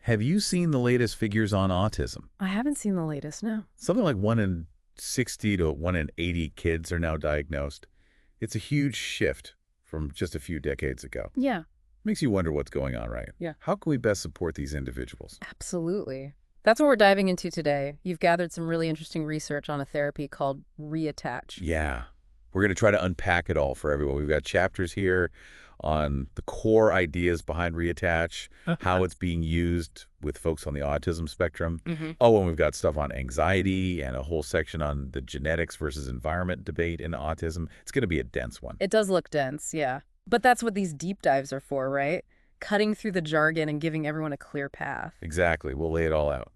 Have you seen the latest figures on autism? I haven't seen the latest, no. Something like 1 in 60 to 1 in 80 kids are now diagnosed. It's a huge shift from just a few decades ago. Yeah. Makes you wonder what's going on, right? Yeah. How can we best support these individuals? Absolutely. That's what we're diving into today. You've gathered some really interesting research on a therapy called ReAttach. Yeah. We're going to try to unpack it all for everyone. We've got chapters here on the core ideas behind ReAttach, how it's being used with folks on the autism spectrum. Oh, and we've got stuff on anxiety and a whole section on the genetics versus environment debate in autism. It's going to be a dense one. It does look dense, yeah. But that's what these deep dives are for, right? Cutting through the jargon and giving everyone a clear path. Exactly. We'll lay it all out.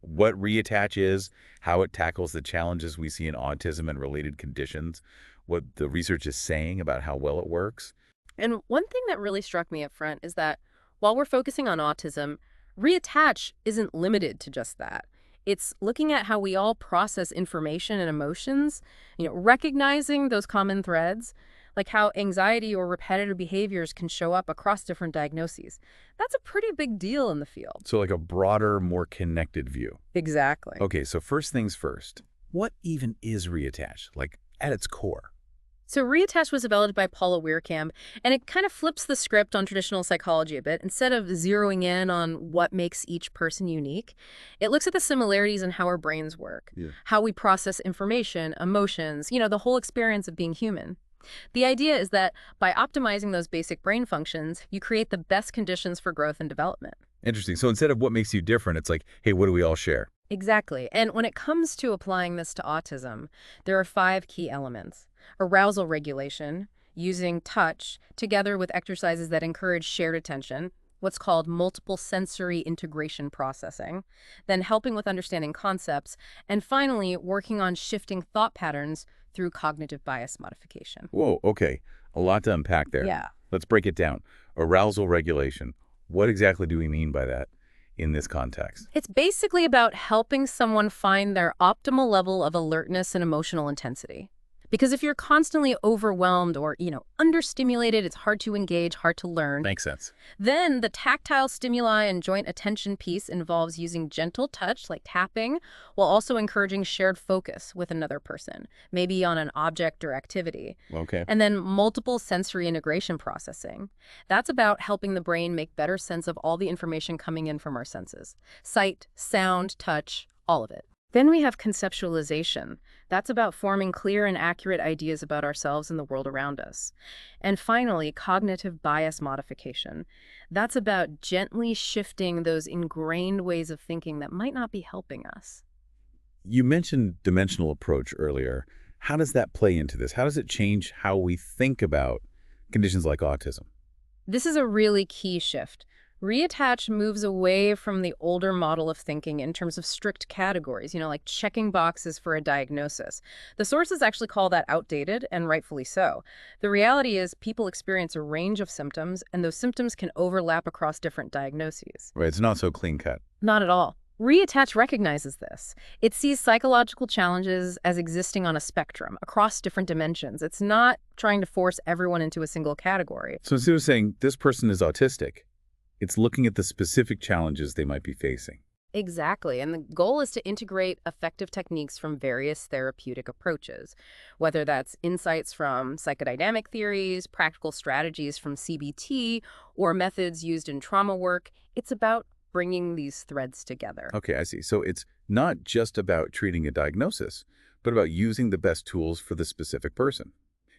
What ReAttach is, how it tackles the challenges we see in autism and related conditions, what the research is saying about how well it works. And one thing that really struck me up front is that while we're focusing on autism, ReAttach isn't limited to just that. It's looking at how we all process information and emotions, recognizing those common threads, like how anxiety or repetitive behaviors can show up across different diagnoses. That's a pretty big deal in the field. So like a broader, more connected view. Exactly. Okay, so first things first. What even is ReAttach, like at its core? So ReAttach was developed by Paula Weirkamp, and it kind of flips the script on traditional psychology a bit. Instead of zeroing in on what makes each person unique, it looks at the similarities in how our brains work, how we process information, emotions, the whole experience of being human. The idea is that by optimizing those basic brain functions, you create the best conditions for growth and development. Interesting. So instead of what makes you different, it's like, hey, what do we all share? Exactly. And when it comes to applying this to autism, there are 5 key elements. Arousal regulation, using touch, together with exercises that encourage shared attention, what's called multiple sensory integration processing, then helping with understanding concepts, and finally, working on shifting thought patterns through cognitive bias modification. Whoa, okay. A lot to unpack there. Yeah. Let's break it down. Arousal regulation. What exactly do we mean by that in this context? It's basically about helping someone find their optimal level of alertness and emotional intensity. Because if you're constantly overwhelmed or, understimulated, it's hard to engage, hard to learn. Makes sense. Then the tactile stimuli and joint attention piece involves using gentle touch, like tapping, while also encouraging shared focus with another person, maybe on an object or activity. Okay. And then multiple sensory integration processing. That's about helping the brain make better sense of all the information coming in from our senses. Sight, sound, touch, all of it. Then we have conceptualization. That's about forming clear and accurate ideas about ourselves and the world around us. And finally, cognitive bias modification. That's about gently shifting those ingrained ways of thinking that might not be helping us. You mentioned dimensional approach earlier. How does that play into this? How does it change how we think about conditions like autism? This is a really key shift. ReAttach moves away from the older model of thinking in terms of strict categories, like checking boxes for a diagnosis. The sources actually call that outdated, and rightfully so. The reality is people experience a range of symptoms, and those symptoms can overlap across different diagnoses. Right, it's not so clean cut. Not at all. ReAttach recognizes this. It sees psychological challenges as existing on a spectrum across different dimensions. It's not trying to force everyone into a single category. So instead of saying this person is autistic, it's looking at the specific challenges they might be facing. Exactly. And the goal is to integrate effective techniques from various therapeutic approaches, whether that's insights from psychodynamic theories, practical strategies from CBT, or methods used in trauma work. It's about bringing these threads together. Okay, I see. So it's not just about treating a diagnosis, but about using the best tools for the specific person.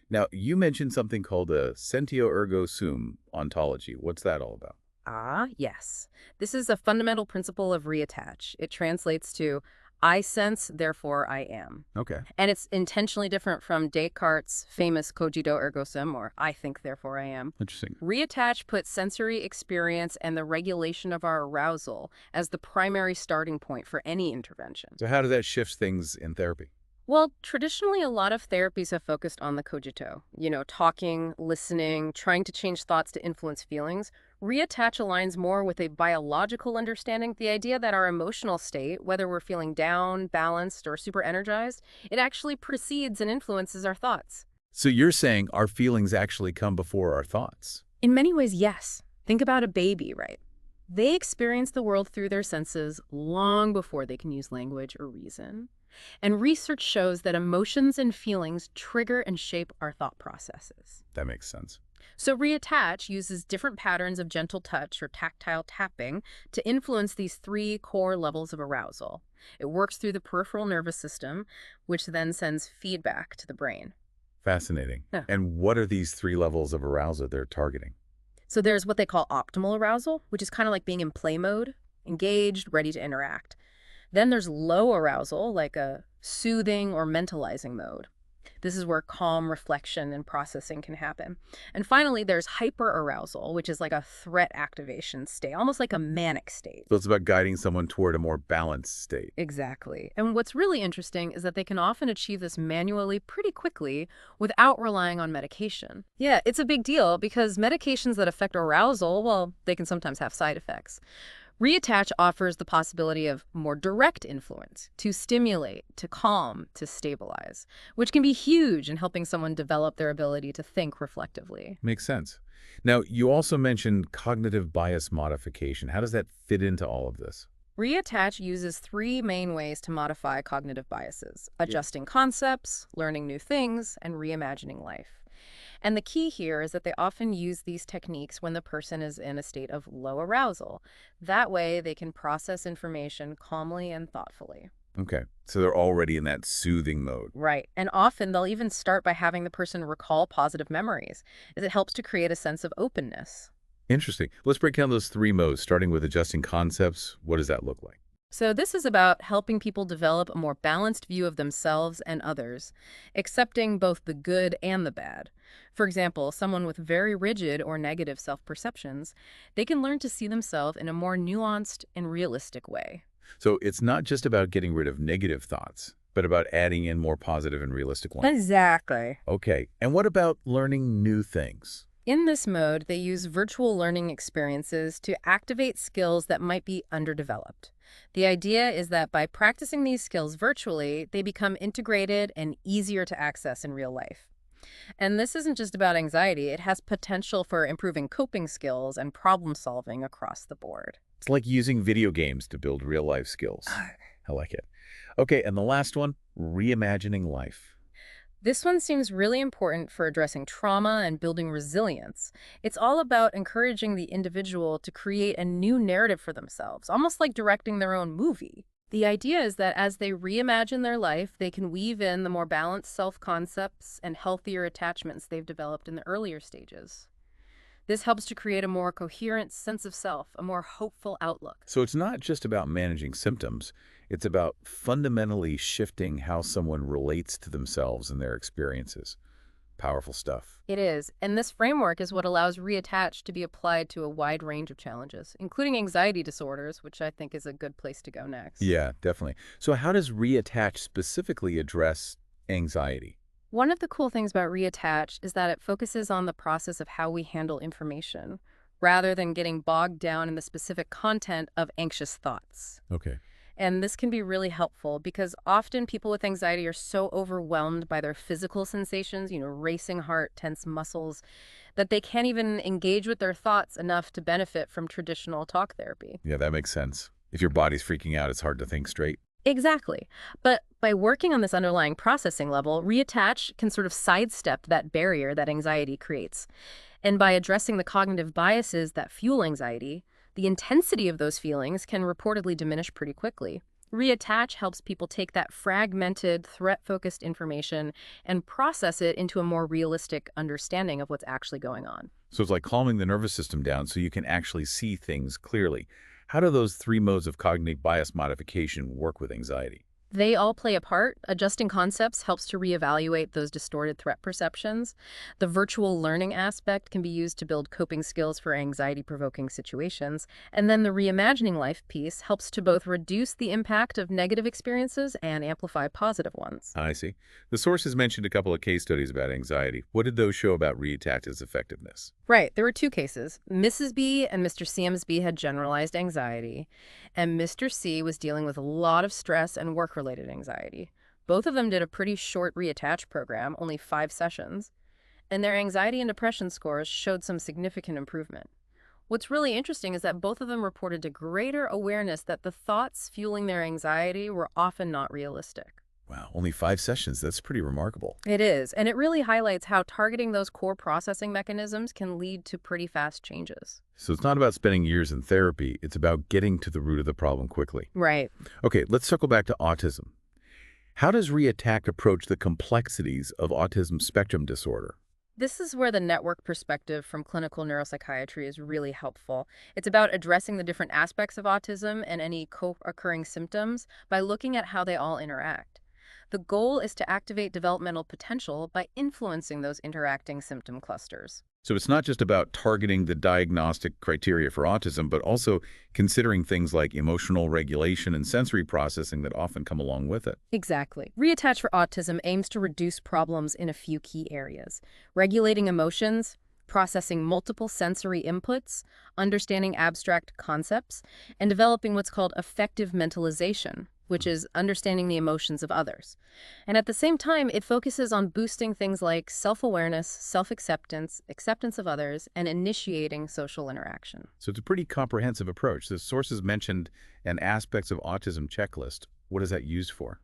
Now, you mentioned something called a sentio ergo sum ontology. What's that all about? Ah, yes. This is a fundamental principle of ReAttach. It translates to, I sense, therefore I am. Okay. And it's intentionally different from Descartes' famous cogito ergo sum, or I think, therefore I am. Interesting. ReAttach puts sensory experience and the regulation of our arousal as the primary starting point for any intervention. So how does that shift things in therapy? Well, traditionally, a lot of therapies have focused on the cogito, talking, listening, trying to change thoughts to influence feelings. ReAttach aligns more with a biological understanding, the idea that our emotional state, whether we're feeling down, balanced, or super energized, it actually precedes and influences our thoughts. So you're saying our feelings actually come before our thoughts? In many ways, yes. Think about a baby, right? They experience the world through their senses long before they can use language or reason. And research shows that emotions and feelings trigger and shape our thought processes. That makes sense. So ReAttach uses different patterns of gentle touch or tactile tapping to influence these three core levels of arousal. It works through the peripheral nervous system, which then sends feedback to the brain. Fascinating. Yeah. And what are these three levels of arousal they're targeting? So there's what they call optimal arousal, which is kind of like being in play mode, engaged, ready to interact. Then there's low arousal, like a soothing or mentalizing mode. This is where calm reflection and processing can happen. And finally, there's hyperarousal, which is like a threat activation state, almost like a manic state. So it's about guiding someone toward a more balanced state. Exactly. And what's really interesting is that they can often achieve this manually pretty quickly without relying on medication. Yeah, it's a big deal because medications that affect arousal, well, they can sometimes have side effects. ReAttach offers the possibility of more direct influence to stimulate, to calm, to stabilize, which can be huge in helping someone develop their ability to think reflectively. Makes sense. Now, you also mentioned cognitive bias modification. How does that fit into all of this? ReAttach uses three main ways to modify cognitive biases: adjusting concepts, learning new things, and reimagining life. And the key here is that they often use these techniques when the person is in a state of low arousal. That way, they can process information calmly and thoughtfully. Okay, so they're already in that soothing mode. Right. And often they'll even start by having the person recall positive memories, as it helps to create a sense of openness. Interesting. Let's break down those three modes, starting with adjusting concepts. What does that look like? So this is about helping people develop a more balanced view of themselves and others, accepting both the good and the bad. For example, someone with very rigid or negative self-perceptions, they can learn to see themselves in a more nuanced and realistic way. So it's not just about getting rid of negative thoughts, but about adding in more positive and realistic ones. Exactly. Okay, and what about learning new things? In this mode, they use virtual learning experiences to activate skills that might be underdeveloped. The idea is that by practicing these skills virtually, they become integrated and easier to access in real life. And this isn't just about anxiety, it has potential for improving coping skills and problem solving across the board. It's like using video games to build real-life skills. I like it. Okay, and the last one, reimagining life. This one seems really important for addressing trauma and building resilience. It's all about encouraging the individual to create a new narrative for themselves, almost like directing their own movie. The idea is that as they reimagine their life, they can weave in the more balanced self-concepts and healthier attachments they've developed in the earlier stages. This helps to create a more coherent sense of self, a more hopeful outlook. So it's not just about managing symptoms. It's about fundamentally shifting how someone relates to themselves and their experiences. Powerful stuff. It is, and this framework is what allows ReAttach to be applied to a wide range of challenges, including anxiety disorders, which I think is a good place to go next. Yeah, definitely. So how does ReAttach specifically address anxiety? One of the cool things about ReAttach is that it focuses on the process of how we handle information, rather than getting bogged down in the specific content of anxious thoughts. Okay. And this can be really helpful because often people with anxiety are so overwhelmed by their physical sensations, racing heart, tense muscles, that they can't even engage with their thoughts enough to benefit from traditional talk therapy. Yeah, that makes sense. If your body's freaking out, it's hard to think straight. Exactly. But by working on this underlying processing level, ReAttach can sort of sidestep that barrier that anxiety creates. And by addressing the cognitive biases that fuel anxiety, the intensity of those feelings can reportedly diminish pretty quickly. ReAttach helps people take that fragmented, threat-focused information and process it into a more realistic understanding of what's actually going on. So it's like calming the nervous system down so you can actually see things clearly. How do those three modes of cognitive bias modification work with anxiety? They all play a part. Adjusting concepts helps to reevaluate those distorted threat perceptions. The virtual learning aspect can be used to build coping skills for anxiety-provoking situations. And then the reimagining life piece helps to both reduce the impact of negative experiences and amplify positive ones. I see. The sources mentioned a couple of case studies about anxiety. What did those show about ReAttach's effectiveness? Right. There were two cases. Mrs. B and Mr. CM's had generalized anxiety, and Mr. C was dealing with a lot of stress and work-related anxiety. Both of them did a pretty short ReAttach program, only 5 sessions, and their anxiety and depression scores showed some significant improvement. What's really interesting is that both of them reported a greater awareness that the thoughts fueling their anxiety were often not realistic. Wow, only 5 sessions. That's pretty remarkable. It is, and it really highlights how targeting those core processing mechanisms can lead to pretty fast changes. So it's not about spending years in therapy. It's about getting to the root of the problem quickly. Right. Okay, let's circle back to autism. How does ReAttach approach the complexities of autism spectrum disorder? This is where the network perspective from clinical neuropsychiatry is really helpful. It's about addressing the different aspects of autism and any co-occurring symptoms by looking at how they all interact. The goal is to activate developmental potential by influencing those interacting symptom clusters. So it's not just about targeting the diagnostic criteria for autism, but also considering things like emotional regulation and sensory processing that often come along with it. Exactly. ReAttach for Autism aims to reduce problems in a few key areas: regulating emotions, processing multiple sensory inputs, understanding abstract concepts, and developing what's called effective mentalization, which is understanding the emotions of others. And at the same time, it focuses on boosting things like self-awareness, self-acceptance, acceptance of others, and initiating social interaction. So it's a pretty comprehensive approach. The sources mentioned an aspects of autism checklist. What is that used for?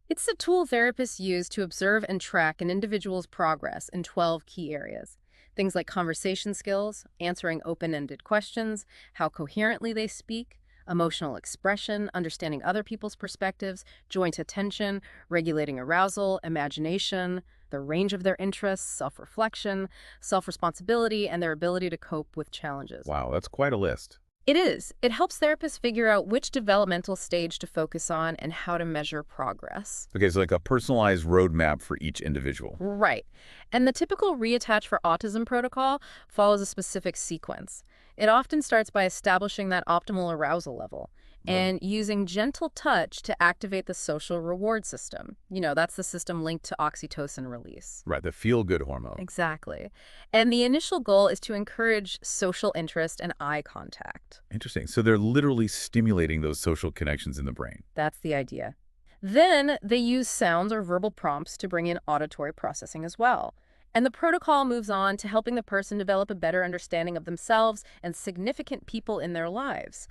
It's a tool therapists use to observe and track an individual's progress in 12 key areas. Things like conversation skills, answering open-ended questions, how coherently they speak, emotional expression, understanding other people's perspectives, joint attention, regulating arousal, imagination, the range of their interests, self-reflection, self-responsibility, and their ability to cope with challenges. Wow, that's quite a list. It is. It helps therapists figure out which developmental stage to focus on and how to measure progress. Okay, so like a personalized roadmap for each individual. Right. And the typical ReAttach for Autism protocol follows a specific sequence. It often starts by establishing that optimal arousal level and using gentle touch to activate the social reward system. That's the system linked to oxytocin release. Right, the feel-good hormone. Exactly. And the initial goal is to encourage social interest and eye contact. Interesting. So they're literally stimulating those social connections in the brain. That's the idea. Then they use sounds or verbal prompts to bring in auditory processing as well. And the protocol moves on to helping the person develop a better understanding of themselves and significant people in their lives.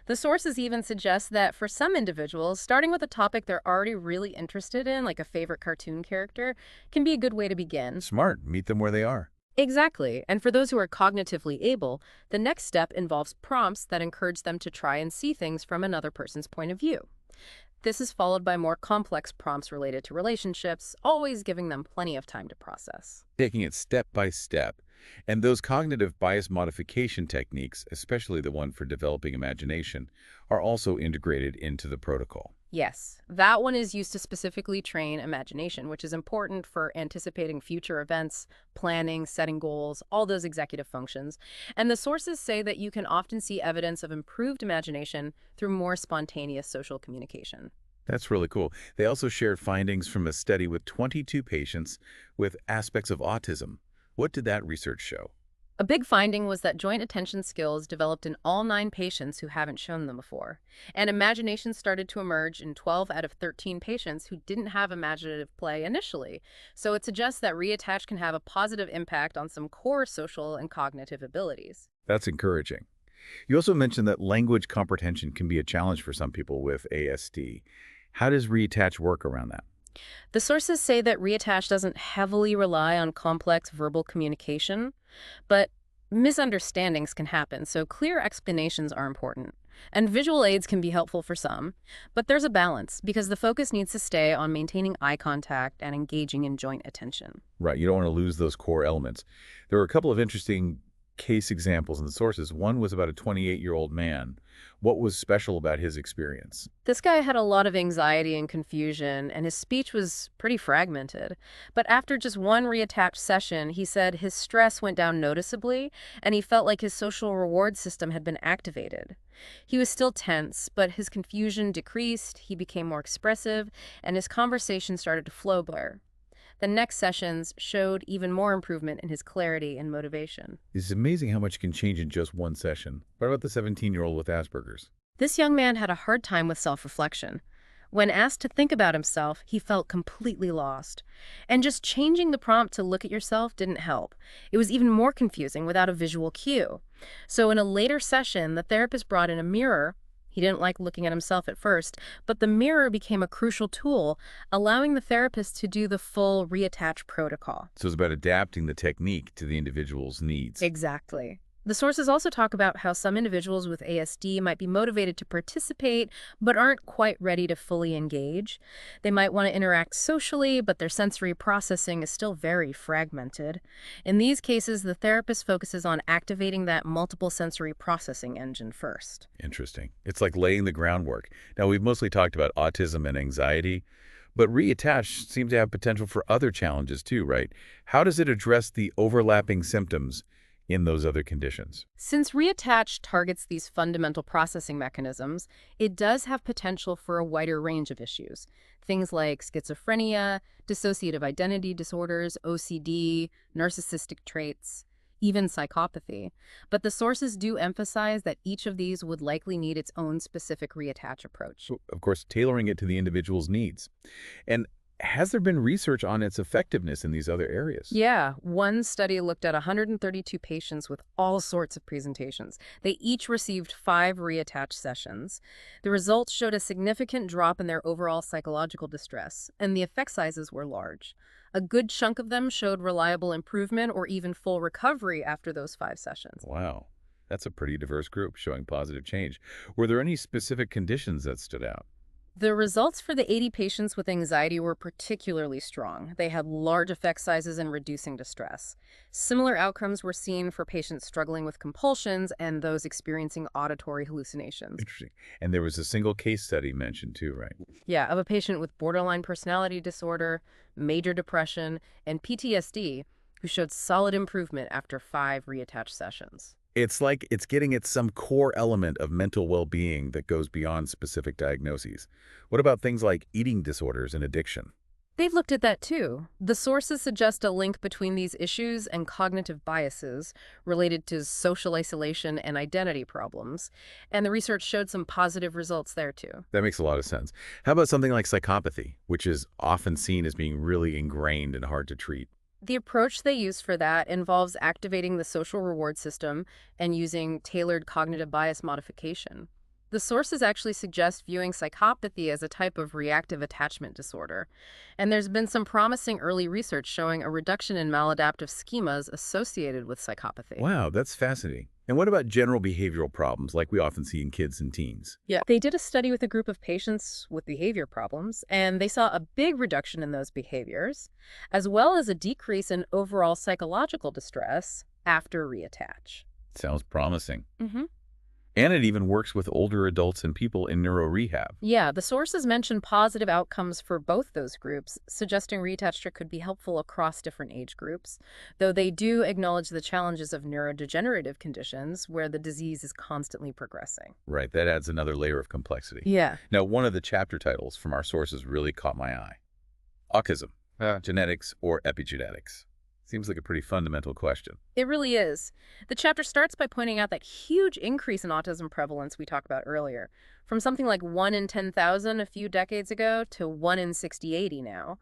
The sources even suggest that for some individuals, starting with a topic they're already really interested in, like a favorite cartoon character, can be a good way to begin. Smart. Meet them where they are. Exactly. And for those who are cognitively able, the next step involves prompts that encourage them to try and see things from another person's point of view. This is followed by more complex prompts related to relationships, always giving them plenty of time to process. Taking it step by step. And those cognitive bias modification techniques, especially the one for developing imagination, are also integrated into the protocol. Yes, that one is used to specifically train imagination, which is important for anticipating future events, planning, setting goals, all those executive functions. And the sources say that you can often see evidence of improved imagination through more spontaneous social communication. That's really cool. They also shared findings from a study with 22 patients with aspects of autism. What did that research show? A big finding was that joint attention skills developed in all 9 patients who haven't shown them before. And imagination started to emerge in 12 out of 13 patients who didn't have imaginative play initially. So it suggests that ReAttach can have a positive impact on some core social and cognitive abilities. That's encouraging. You also mentioned that language comprehension can be a challenge for some people with ASD. How does ReAttach work around that? The sources say that ReAttach doesn't heavily rely on complex verbal communication, but misunderstandings can happen, so clear explanations are important. And visual aids can be helpful for some, but there's a balance because the focus needs to stay on maintaining eye contact and engaging in joint attention. Right, you don't want to lose those core elements. There were a couple of interesting case examples in the sources. One was about a 28-year-old man. What was special about his experience? This guy had a lot of anxiety and confusion, and his speech was pretty fragmented. But after just one ReAttach session, he said his stress went down noticeably, and he felt like his social reward system had been activated. He was still tense, but his confusion decreased, he became more expressive, and his conversation started to flow better. The next sessions showed even more improvement in his clarity and motivation. It's amazing how much can change in just one session. What about the 17-year-old with Asperger's? This young man had a hard time with self-reflection. When asked to think about himself, he felt completely lost. And just changing the prompt to look at yourself didn't help. It was even more confusing without a visual cue. So in a later session, the therapist brought in a mirror. He didn't like looking at himself at first, but the mirror became a crucial tool, allowing the therapist to do the full reattach protocol. So it's about adapting the technique to the individual's needs. Exactly. The sources also talk about how some individuals with ASD might be motivated to participate, but aren't quite ready to fully engage. They might want to interact socially, but their sensory processing is still very fragmented. In these cases, the therapist focuses on activating that multiple sensory processing engine first. Interesting. It's like laying the groundwork. Now, we've mostly talked about autism and anxiety, but ReAttach seems to have potential for other challenges too, right? How does it address the overlapping symptoms in those other conditions? Since reattach targets these fundamental processing mechanisms, it does have potential for a wider range of issues. Things like schizophrenia, dissociative identity disorders, OCD, narcissistic traits, even psychopathy. But the sources do emphasize that each of these would likely need its own specific reattach approach. So, of course, tailoring it to the individual's needs. And has there been research on its effectiveness in these other areas? Yeah, one study looked at 132 patients with all sorts of presentations. They each received 5 reattach sessions. The results showed a significant drop in their overall psychological distress, and the effect sizes were large. A good chunk of them showed reliable improvement or even full recovery after those 5 sessions. Wow. That's a pretty diverse group showing positive change. Were there any specific conditions that stood out? The results for the 80 patients with anxiety were particularly strong. They had large effect sizes in reducing distress. Similar outcomes were seen for patients struggling with compulsions and those experiencing auditory hallucinations. Interesting. And there was a single case study mentioned too, right? Yeah, of a patient with borderline personality disorder, major depression, and PTSD who showed solid improvement after 5 reattach sessions. It's like it's getting at some core element of mental well-being that goes beyond specific diagnoses. What about things like eating disorders and addiction? They've looked at that too. The sources suggest a link between these issues and cognitive biases related to social isolation and identity problems, and the research showed some positive results there too. That makes a lot of sense. How about something like psychopathy, which is often seen as being really ingrained and hard to treat? The approach they use for that involves activating the social reward system and using tailored cognitive bias modification. The sources actually suggest viewing psychopathy as a type of reactive attachment disorder, and there's been some promising early research showing a reduction in maladaptive schemas associated with psychopathy. Wow, that's fascinating. And what about general behavioral problems like we often see in kids and teens? Yeah, they did a study with a group of patients with behavior problems, and they saw a big reduction in those behaviors, as well as a decrease in overall psychological distress after reattach. Sounds promising. Mm-hmm. And it even works with older adults and people in neurorehab. Yeah, the sources mention positive outcomes for both those groups, suggesting reattach could be helpful across different age groups, though they do acknowledge the challenges of neurodegenerative conditions where the disease is constantly progressing. Right, that adds another layer of complexity. Yeah. Now, one of the chapter titles from our sources really caught my eye. Autism, genetics or epigenetics? Seems like a pretty fundamental question. It really is. The chapter starts by pointing out that huge increase in autism prevalence we talked about earlier, from something like 1 in 10,000 a few decades ago to 1 in 60-80 now.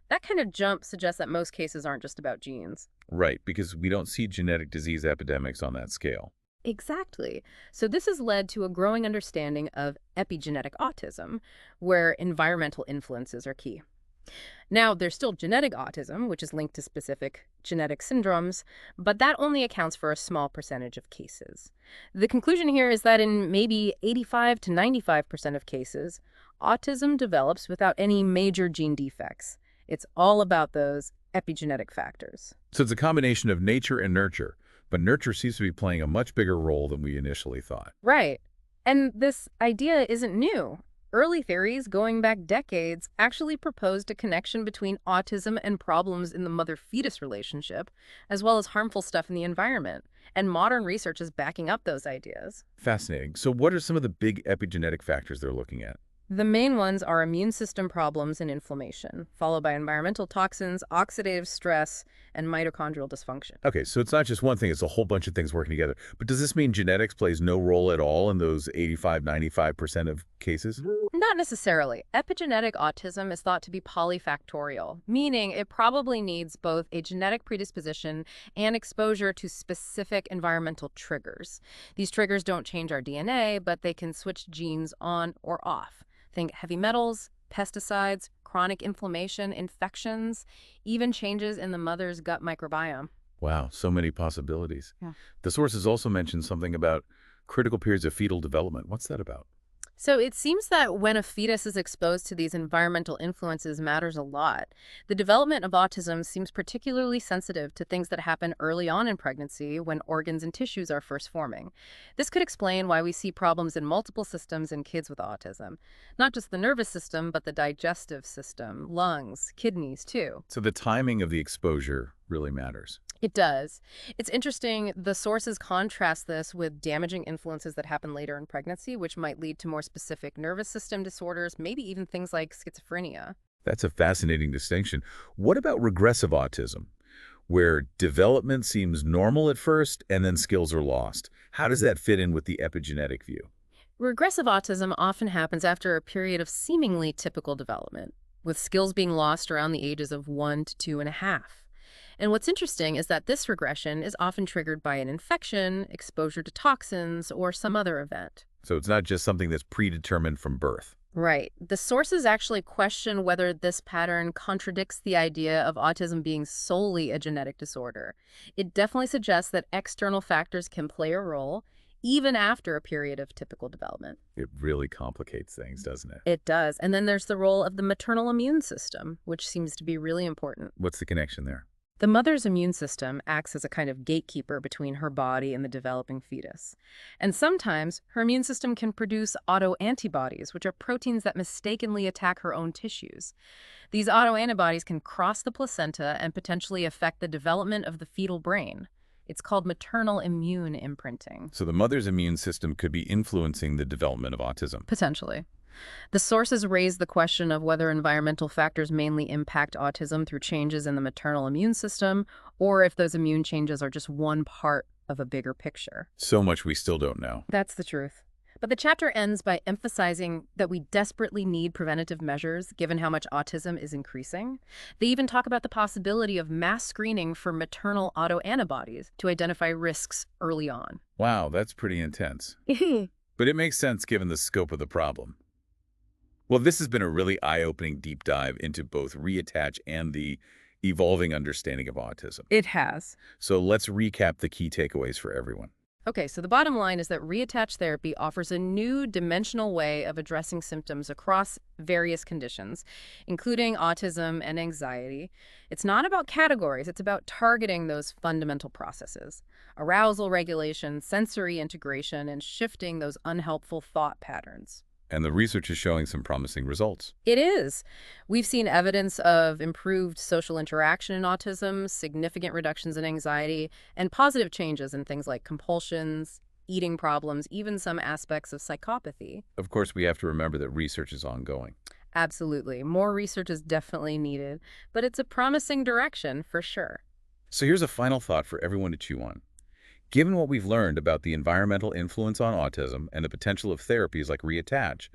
That kind of jump suggests that most cases aren't just about genes. Right, because we don't see genetic disease epidemics on that scale. Exactly. So this has led to a growing understanding of epigenetic autism, where environmental influences are key. Now, there's still genetic autism, which is linked to specific genetic syndromes, but that only accounts for a small percentage of cases. The conclusion here is that in maybe 85 to 95% of cases, autism develops without any major gene defects. It's all about those epigenetic factors. So it's a combination of nature and nurture, but nurture seems to be playing a much bigger role than we initially thought. Right. And this idea isn't new. Early theories, going back decades, actually proposed a connection between autism and problems in the mother-fetus relationship, as well as harmful stuff in the environment. And modern research is backing up those ideas. Fascinating. So what are some of the big epigenetic factors they're looking at? The main ones are immune system problems and inflammation, followed by environmental toxins, oxidative stress, and mitochondrial dysfunction. Okay, so it's not just one thing, it's a whole bunch of things working together. But does this mean genetics plays no role at all in those 85, 95% of cases? Not necessarily. Epigenetic autism is thought to be polyfactorial, meaning it probably needs both a genetic predisposition and exposure to specific environmental triggers. These triggers don't change our DNA, but they can switch genes on or off. Think heavy metals, pesticides, chronic inflammation, infections, even changes in the mother's gut microbiome. Wow, so many possibilities. Yeah. The sources also mentioned something about critical periods of fetal development. What's that about? So it seems that when a fetus is exposed to these environmental influences matters a lot. The development of autism seems particularly sensitive to things that happen early on in pregnancy when organs and tissues are first forming. This could explain why we see problems in multiple systems in kids with autism. Not just the nervous system, but the digestive system, lungs, kidneys too. So the timing of the exposure really matters. It does. It's interesting, the sources contrast this with damaging influences that happen later in pregnancy, which might lead to more specific nervous system disorders, maybe even things like schizophrenia. That's a fascinating distinction. What about regressive autism, where development seems normal at first and then skills are lost? How does that fit in with the epigenetic view? Regressive autism often happens after a period of seemingly typical development, with skills being lost around the ages of 1 to 2.5. And what's interesting is that this regression is often triggered by an infection, exposure to toxins, or some other event. So it's not just something that's predetermined from birth. Right. The sources actually question whether this pattern contradicts the idea of autism being solely a genetic disorder. It definitely suggests that external factors can play a role, even after a period of typical development. It really complicates things, doesn't it? It does. And then there's the role of the maternal immune system, which seems to be really important. What's the connection there? The mother's immune system acts as a kind of gatekeeper between her body and the developing fetus. And sometimes her immune system can produce autoantibodies, which are proteins that mistakenly attack her own tissues. These autoantibodies can cross the placenta and potentially affect the development of the fetal brain. It's called maternal immune imprinting. So the mother's immune system could be influencing the development of autism. Potentially. The sources raise the question of whether environmental factors mainly impact autism through changes in the maternal immune system, or if those immune changes are just one part of a bigger picture. So much we still don't know. That's the truth. But the chapter ends by emphasizing that we desperately need preventative measures given how much autism is increasing. They even talk about the possibility of mass screening for maternal autoantibodies to identify risks early on. Wow, that's pretty intense. But it makes sense given the scope of the problem. Well, this has been a really eye-opening deep dive into both ReAttach and the evolving understanding of autism. It has. So let's recap the key takeaways for everyone. Okay, so the bottom line is that ReAttach Therapy offers a new dimensional way of addressing symptoms across various conditions, including autism and anxiety. It's not about categories, it's about targeting those fundamental processes: arousal regulation, sensory integration, and shifting those unhelpful thought patterns. And the research is showing some promising results. It is. We've seen evidence of improved social interaction in autism, significant reductions in anxiety, and positive changes in things like compulsions, eating problems, even some aspects of psychopathy. Of course, we have to remember that research is ongoing. Absolutely. More research is definitely needed, but it's a promising direction for sure. So here's a final thought for everyone to chew on. Given what we've learned about the environmental influence on autism and the potential of therapies like ReAttach,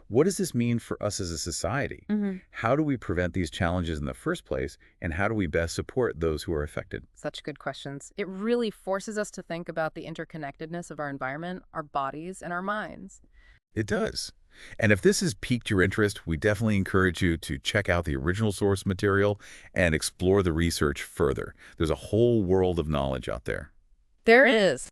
what does this mean for us as a society? How do we prevent these challenges in the first place, and how do we best support those who are affected? Such good questions. It really forces us to think about the interconnectedness of our environment, our bodies, and our minds. It does. And if this has piqued your interest, we definitely encourage you to check out the original source material and explore the research further. There's a whole world of knowledge out there. There is.